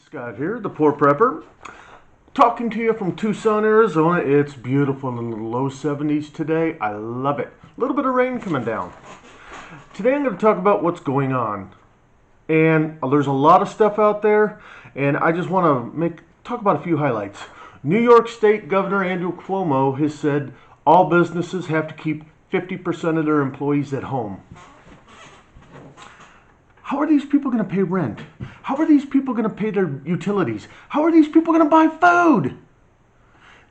Scott here, the Poor Prepper, talking to you from Tucson, Arizona. It's beautiful in the low 70s today. I love it. A little bit of rain coming down. Today I'm going to talk about what's going on. And there's a lot of stuff out there, and I just want to talk about a few highlights. New York State Governor Andrew Cuomo has said all businesses have to keep 50% of their employees at home. How are these people going to pay rent? How are these people going to pay their utilities? How are these people going to buy food?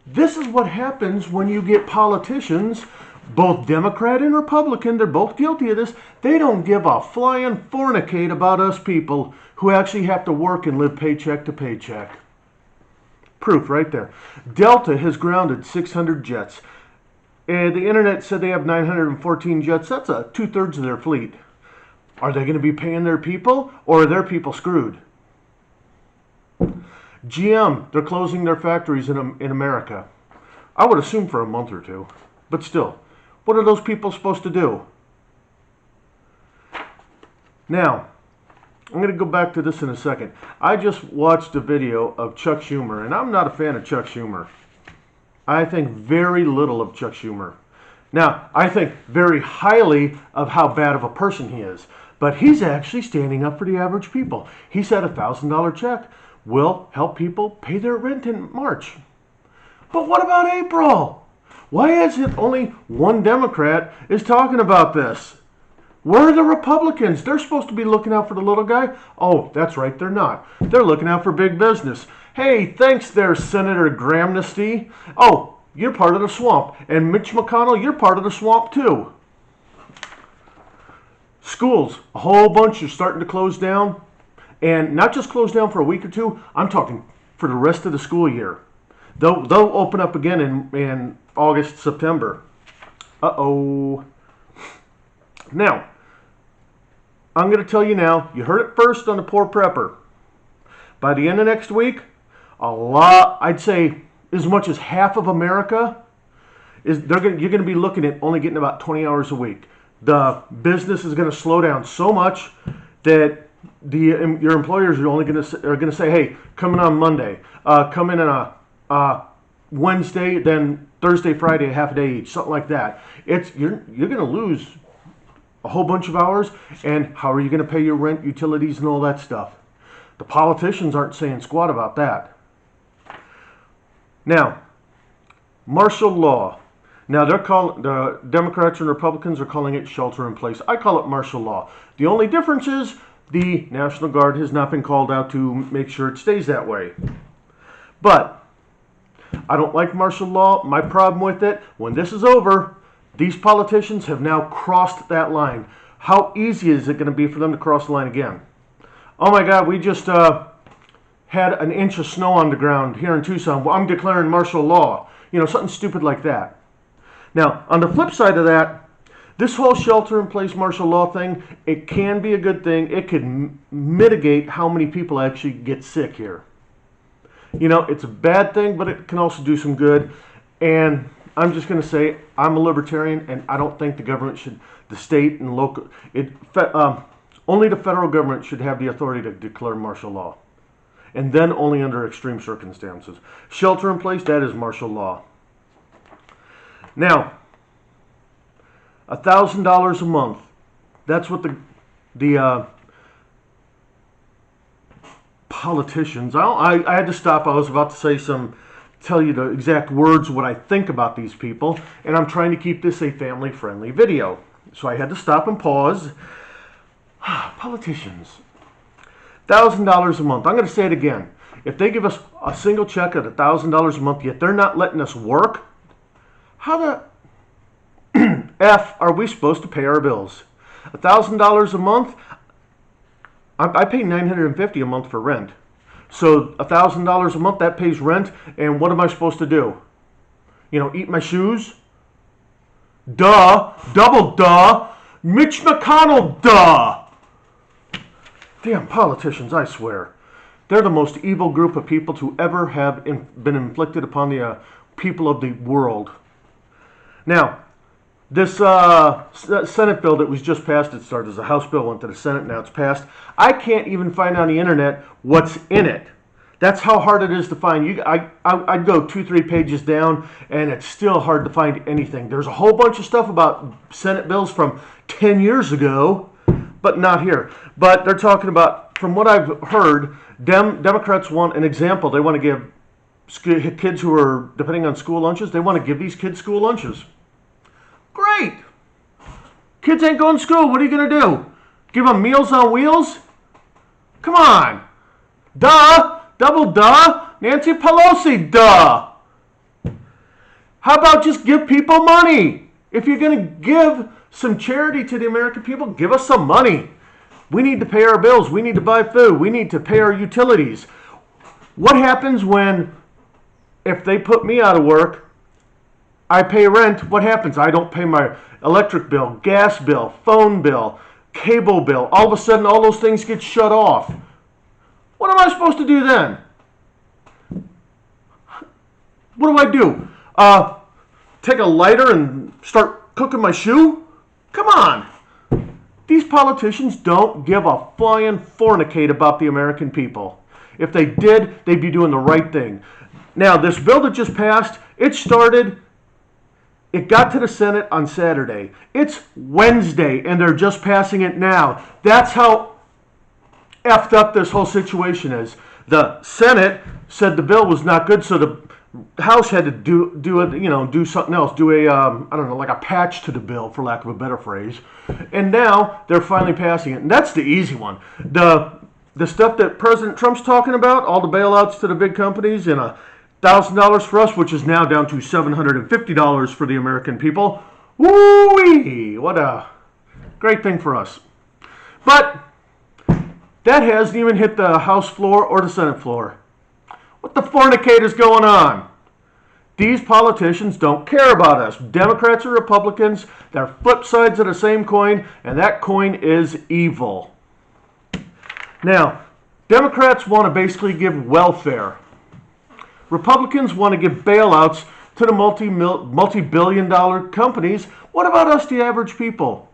This is what happens when you get politicians, both Democrat and Republican, they're both guilty of this. They don't give a flying fornicate about us people who actually have to work and live paycheck to paycheck. Proof right there. Delta has grounded 600 jets. And the internet said they have 914 jets. That's 2/3 of their fleet. Are they going to be paying their people, or are their people screwed? GM, they're closing their factories in America. I would assume for a month or two. But still, what are those people supposed to do? Now, I'm going to go back to this in a second. I just watched a video of Chuck Schumer, and I'm not a fan of Chuck Schumer. I think very little of Chuck Schumer. Now, I think very highly of how bad of a person he is. But he's actually standing up for the average people. He said a $1,000 check will help people pay their rent in March. But what about April? Why is it only one Democrat is talking about this? Where are the Republicans? They're supposed to be looking out for the little guy. Oh, that's right, they're not. They're looking out for big business. Hey, thanks there, Senator Gramnesty. Oh, you're part of the swamp. And Mitch McConnell, you're part of the swamp too. Schools, a whole bunch are starting to close down. And not just close down for a week or two, I'm talking for the rest of the school year. They'll open up again in August, September. Uh-oh. Now, I'm going to tell you now, you heard it first on the Poor Prepper. By the end of next week, I'd say as much as half of America, you're going to be looking at only getting about 20 hours a week. The business is going to slow down so much that your employers are going to say, hey, come in on Monday, come in on a Wednesday, then Thursday, Friday, half a day each, something like that. You're going to lose a whole bunch of hours, and how are you going to pay your rent, utilities, and all that stuff? The politicians aren't saying squat about that. Now, martial law. Now, the Democrats and Republicans are calling it shelter in place. I call it martial law. The only difference is the National Guard has not been called out to make sure it stays that way. But I don't like martial law. My problem with it, when this is over, these politicians have now crossed that line. How easy is it going to be for them to cross the line again? Oh my God, we just had an inch of snow on the ground here in Tucson. Well, I'm declaring martial law. You know, something stupid like that. Now, on the flip side of that, this whole shelter-in-place martial law thing, it can be a good thing. It could mitigate how many people actually get sick here. You know, it's a bad thing, but it can also do some good. And I'm just going to say, I'm a libertarian, and I don't think the government should, the state and local, only the federal government should have the authority to declare martial law. And then only under extreme circumstances. Shelter-in-place, that is martial law. Now, $1,000 a month. That's what the politicians. I had to stop. I was about to tell you the exact words what I think about these people, and I'm trying to keep this a family-friendly video. So I had to stop and pause. Politicians, $1,000 a month. I'm going to say it again. If they give us a single check at $1,000 a month, yet they're not letting us work, how the F are we supposed to pay our bills? $1,000 a month? I pay $950 a month for rent. So $1,000 a month, that pays rent, and what am I supposed to do? You know, eat my shoes? Duh. Double duh. Mitch McConnell, duh. Damn politicians, I swear. They're the most evil group of people to ever have been inflicted upon the people of the world. Now, this Senate bill that was just passed, it started as a House bill, went to the Senate, now it's passed. I can't even find on the internet what's in it. That's how hard it is to find. I'd go 2, 3 pages down, and it's still hard to find anything. There's a whole bunch of stuff about Senate bills from 10 years ago, but not here. But they're talking about, from what I've heard, Democrats want an example. They want to give kids who are depending on school lunches, they want to give these kids school lunches. Great! Kids ain't going to school. What are you going to do? Give them Meals on Wheels? Come on. Duh. Double duh. Nancy Pelosi, duh. How about just give people money? If you're going to give some charity to the American people, give us some money. We need to pay our bills. We need to buy food. We need to pay our utilities. What happens if they put me out of work, I pay rent, what happens? I don't pay my electric bill, gas bill, phone bill, cable bill. All of a sudden, all those things get shut off. What am I supposed to do then? What do? Take a lighter and start cooking my shoe? Come on. These politicians don't give a flying fornicate about the American people. If they did, they'd be doing the right thing. Now, this bill that just passed, it got to the Senate on Saturday. It's Wednesday, and they're just passing it now. That's how effed up this whole situation is. The Senate said the bill was not good, so the House had to do something else, like a patch to the bill, for lack of a better phrase. And now they're finally passing it, and that's the easy one. The stuff that President Trump's talking about, all the bailouts to the big companies, and $1,000 for us, which is now down to $750 for the American people. Woo-wee! What a great thing for us. But that hasn't even hit the House floor or the Senate floor. What the fornicate is going on? These politicians don't care about us. Democrats or Republicans, they're flip sides of the same coin, and that coin is evil. Now, Democrats want to basically give welfare. Republicans want to give bailouts to the multi-billion-dollar companies. What about us, the average people?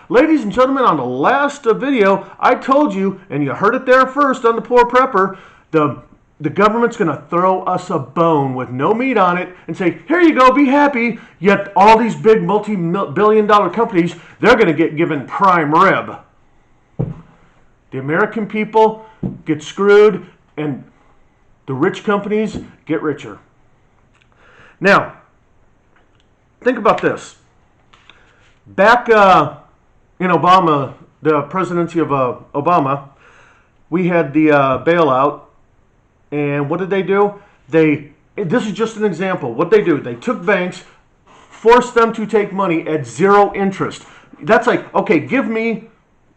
Ladies and gentlemen, on the last video, I told you, and you heard it there first on the Poor Prepper, the government's going to throw us a bone with no meat on it and say, here you go, be happy. Yet all these big multi-billion-dollar companies, they're going to get given prime rib. The American people get screwed, and the rich companies get richer. Now, think about this. Back in Obama, the presidency of Obama, we had the bailout, and what did they do? This is just an example. What they do, they took banks, forced them to take money at zero interest. That's like, okay, give me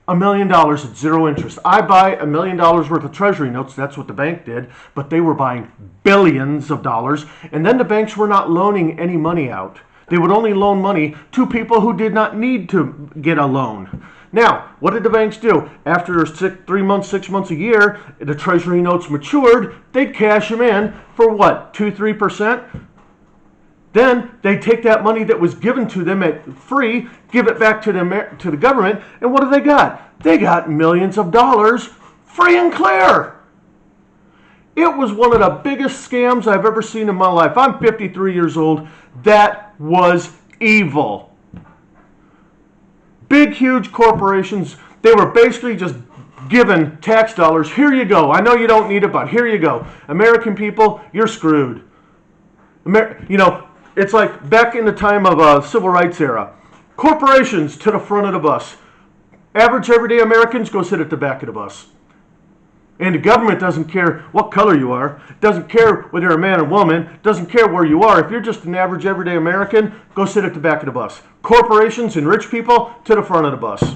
$1 million at zero interest. I buy $1 million worth of treasury notes. That's what the bank did, but they were buying billions of dollars, and then the banks were not loaning any money out. They would only loan money to people who did not need to get a loan. Now, what did the banks do? After 3 months, 6 months, a year, the treasury notes matured, they'd cash them in for what, 2-3%? Then they take that money that was given to them at free, give it back to the government, and what do they got? They got millions of dollars free and clear. It was one of the biggest scams I've ever seen in my life. I'm 53 years old. That was evil. Big, huge corporations, they were basically just given tax dollars. Here you go. I know you don't need it, but here you go. American people, you're screwed. It's like back in the time of civil rights era. Corporations to the front of the bus. Average everyday Americans go sit at the back of the bus. And the government doesn't care what color you are, doesn't care whether you're a man or woman, doesn't care where you are. If you're just an average everyday American, go sit at the back of the bus. Corporations and rich people to the front of the bus.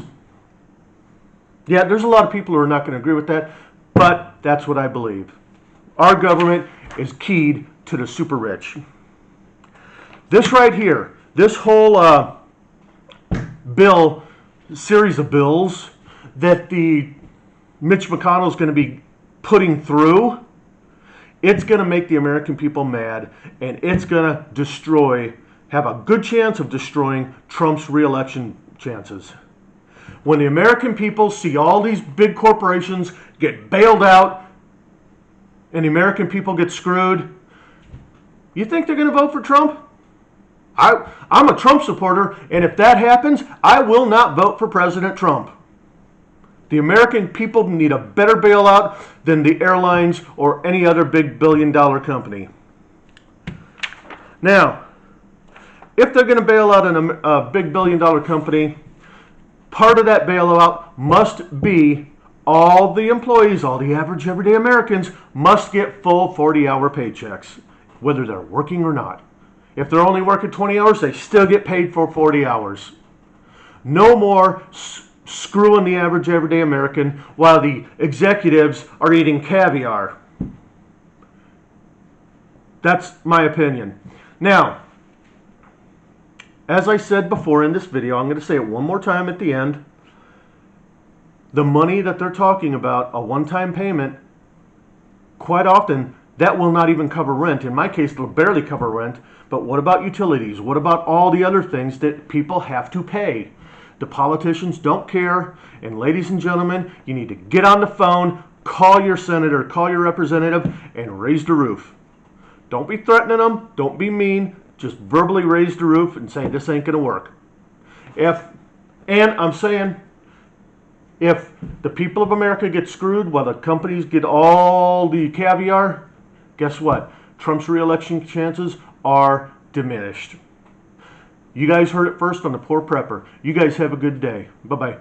Yeah, there's a lot of people who are not going to agree with that, but that's what I believe. Our government is keyed to the super rich. This right here, this whole series of bills that the Mitch McConnell is going to be putting through, it's going to make the American people mad, and it's going to have a good chance of destroying Trump's re-election chances. When the American people see all these big corporations get bailed out, and the American people get screwed, you think they're going to vote for Trump? I'm a Trump supporter, and if that happens, I will not vote for President Trump. The American people need a better bailout than the airlines or any other big billion-dollar company. Now, if they're going to bail out a big billion-dollar company, part of that bailout must be all the employees, all the average everyday Americans, must get full 40-hour paychecks, whether they're working or not. If they're only working 20 hours, they still get paid for 40 hours. No more screwing the average everyday American while the executives are eating caviar. That's my opinion. Now, as I said before in this video, I'm going to say it one more time at the end. The money that they're talking about, a one-time payment, quite often that will not even cover rent. In my case, it'll barely cover rent. But what about utilities? What about all the other things that people have to pay? The politicians don't care. And ladies and gentlemen, you need to get on the phone, call your senator, call your representative, and raise the roof. Don't be threatening them. Don't be mean. Just verbally raise the roof and say this ain't going to work. And I'm saying, if the people of America get screwed while the companies get all the caviar, guess what? Trump's re-election chances are diminished. You guys heard it first on The Poor Prepper. You guys have a good day. Bye-bye.